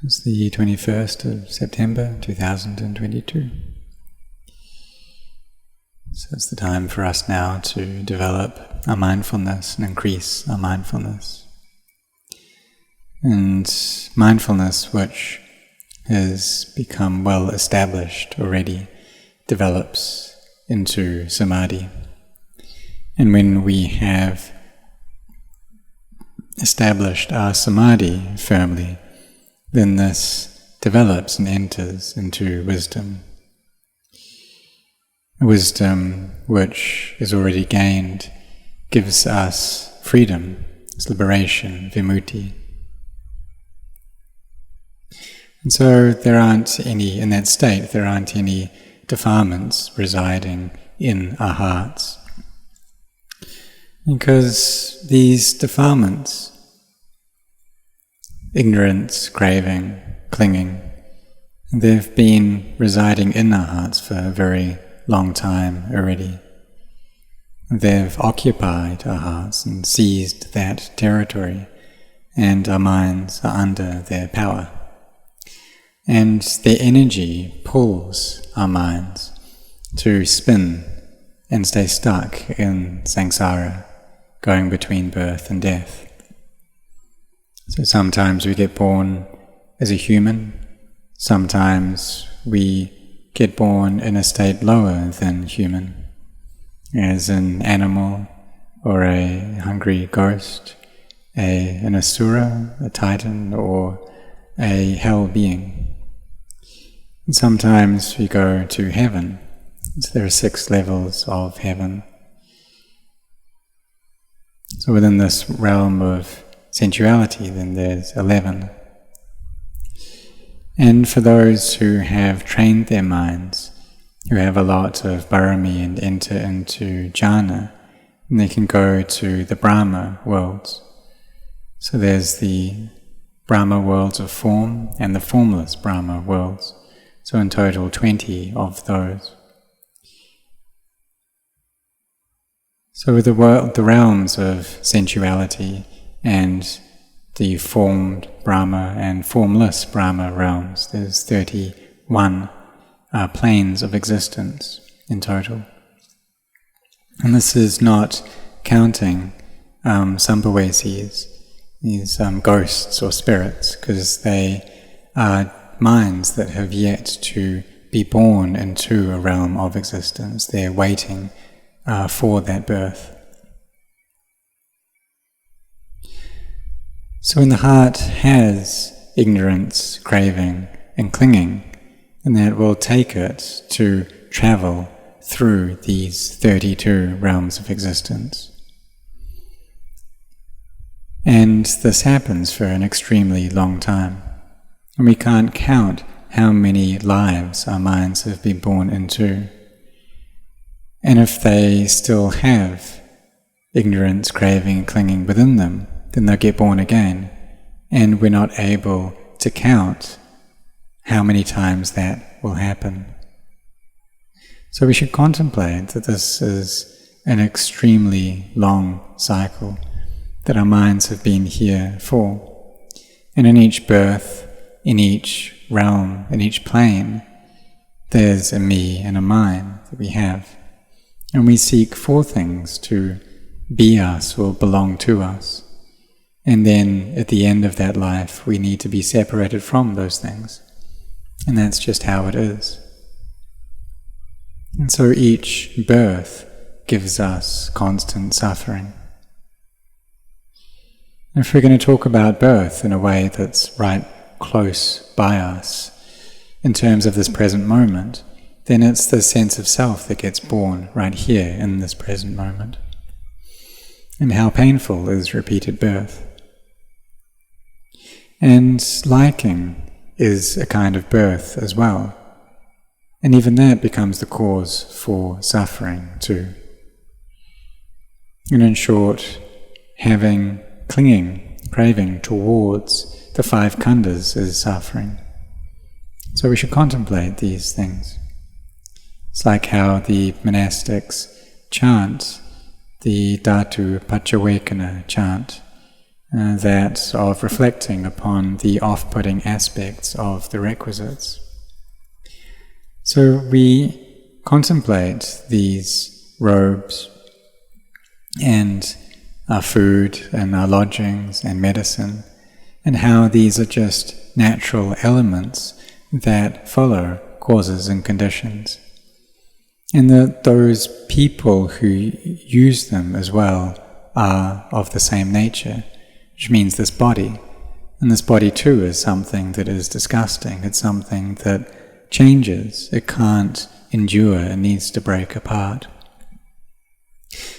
It's the 21st of September 2022. So it's the time for us now to develop our mindfulness and increase our mindfulness. And mindfulness, which has become well established already, develops into samadhi. And when we have established our samadhi firmly, then this develops and enters into wisdom. Wisdom, which is already gained, gives us freedom, it's liberation, vimutti. And so there aren't any, in that state, there aren't any defilements residing in our hearts. Because these defilements, ignorance, craving, clinging, they've been residing in our hearts for a very long time already. They've occupied our hearts and seized that territory, and our minds are under their power. And their energy pulls our minds to spin and stay stuck in samsara, going between birth and death. So sometimes we get born as a human, sometimes we get born in a state lower than human, as an animal or a hungry ghost, an asura, a titan, or a hell being. And sometimes we go to heaven. So there are 6 levels of heaven. So within this realm of sensuality, then there's 11. And for those who have trained their minds, who have a lot of barami and enter into jhana, they can go to the Brahma worlds. So there's the Brahma worlds of form and the formless Brahma worlds. So in total 20 of those. So with the realms of sensuality and the formed Brahma and formless Brahma realms, there's 31 planes of existence in total. And this is not counting sampavasis, these ghosts or spirits, because they are minds that have yet to be born into a realm of existence. They're waiting for that birth. So when the heart has ignorance, craving, and clinging, then that will take it to travel through these 32 realms of existence. And this happens for an extremely long time. And we can't count how many lives our minds have been born into. And if they still have ignorance, craving, and clinging within them, then they'll get born again. And we're not able to count how many times that will happen. So we should contemplate that this is an extremely long cycle that our minds have been here for. And in each birth, in each realm, in each plane, there's a me and a mine that we have. And we seek for things to be us or belong to us. And then at the end of that life, we need to be separated from those things. And that's just how it is. And so each birth gives us constant suffering. And if we're going to talk about birth in a way that's right close by us, in terms of this present moment, then it's the sense of self that gets born right here in this present moment. And how painful is repeated birth. And liking is a kind of birth as well. And even that becomes the cause for suffering too. And in short, having clinging, craving towards the 5 khandhas is suffering. So we should contemplate these things. It's like how the monastics chant the Dhatu Pachavekana chant, that of reflecting upon the off-putting aspects of the requisites. So we contemplate these robes and our food and our lodgings and medicine, and how these are just natural elements that follow causes and conditions. And that those people who use them as well are of the same nature, which means this body. And this body too is something that is disgusting. It's something that changes. It can't endure. It needs to break apart.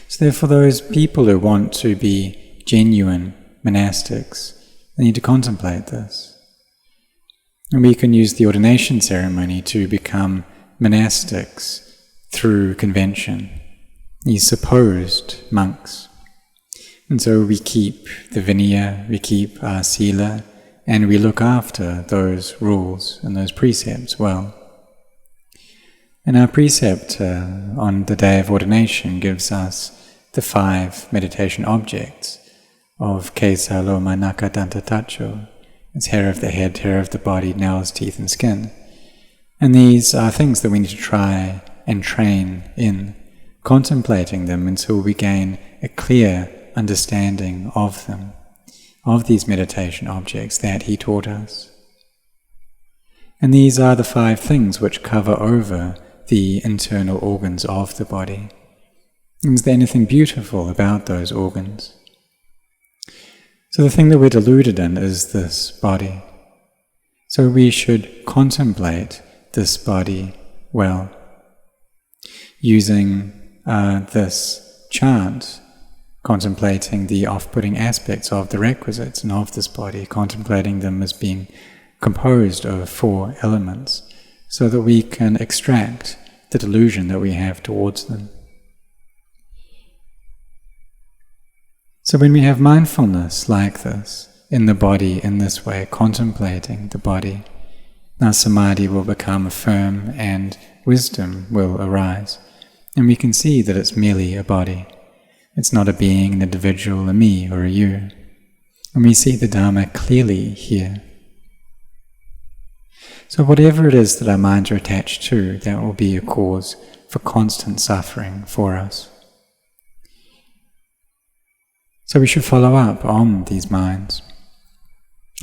So therefore those people who want to be genuine monastics, they need to contemplate this. And we can use the ordination ceremony to become monastics through convention, these supposed monks. And so we keep the vinaya, we keep our sila, and we look after those rules and those precepts well. And our precept on the day of ordination gives us the 5 meditation objects of Kesa, Loma, Naka, Danta, Tacho. It's hair of the head, hair of the body, nails, teeth and skin. And these are things that we need to try and train in, contemplating them until we gain a clear understanding of them, of these meditation objects that he taught us. And these are the 5 things which cover over the internal organs of the body. Is there anything beautiful about those organs? So the thing that we're deluded in is this body. So we should contemplate this body well, using this chant, contemplating the off-putting aspects of the requisites and of this body, contemplating them as being composed of 4 elements, so that we can extract the delusion that we have towards them. So when we have mindfulness like this, in the body, in this way, contemplating the body, our samadhi will become firm and wisdom will arise. And we can see that it's merely a body. It's not a being, an individual, a me or a you. And we see the Dhamma clearly here. So whatever it is that our minds are attached to, that will be a cause for constant suffering for us. So we should follow up on these minds,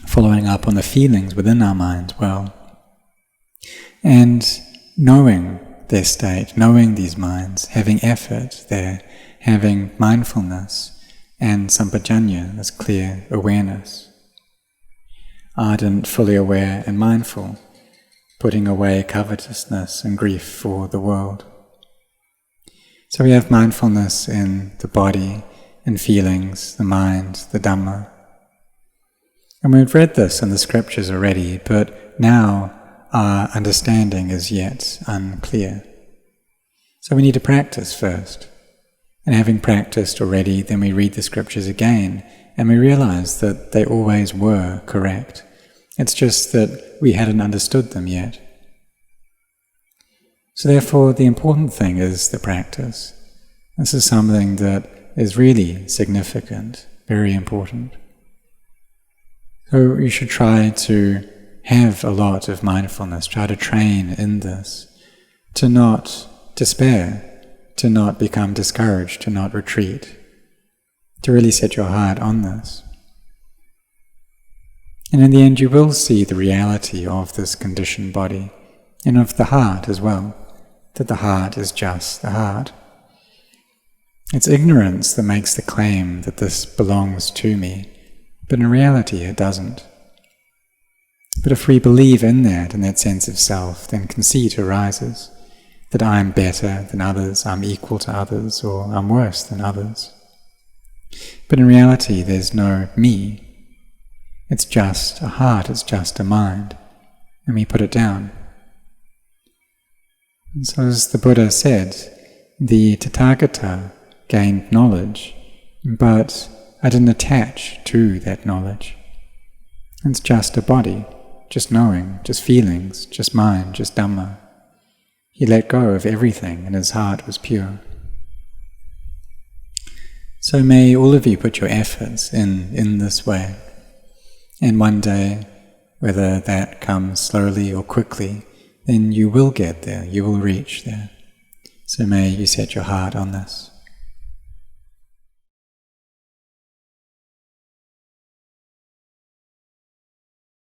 following up on the feelings within our minds well, and knowing their state, knowing these minds, having effort there, having mindfulness and sampajanya, this clear awareness, ardent, fully aware and mindful, putting away covetousness and grief for the world. So we have mindfulness in the body, in feelings, the mind, the Dhamma. And we've read this in the scriptures already, but now our understanding is yet unclear. So we need to practice first. And having practiced already, then we read the scriptures again, and we realize that they always were correct. It's just that we hadn't understood them yet. So therefore, the important thing is the practice. This is something that is really significant, very important. So you should try to have a lot of mindfulness, try to train in this, to not despair, to not become discouraged, to not retreat, to really set your heart on this. And in the end you will see the reality of this conditioned body, and of the heart as well, that the heart is just the heart. It's ignorance that makes the claim that this belongs to me, but in reality it doesn't. But if we believe in that sense of self, then conceit arises, that I'm better than others, I'm equal to others, or I'm worse than others. But in reality there's no me. It's just a heart, it's just a mind, and we put it down. And so as the Buddha said, the Tathagata gained knowledge, but I didn't attach to that knowledge. It's just a body, just knowing, just feelings, just mind, just Dhamma. He let go of everything and his heart was pure. So may all of you put your efforts in this way, and one day, whether that comes slowly or quickly, then you will get there, you will reach there. So may you set your heart on this.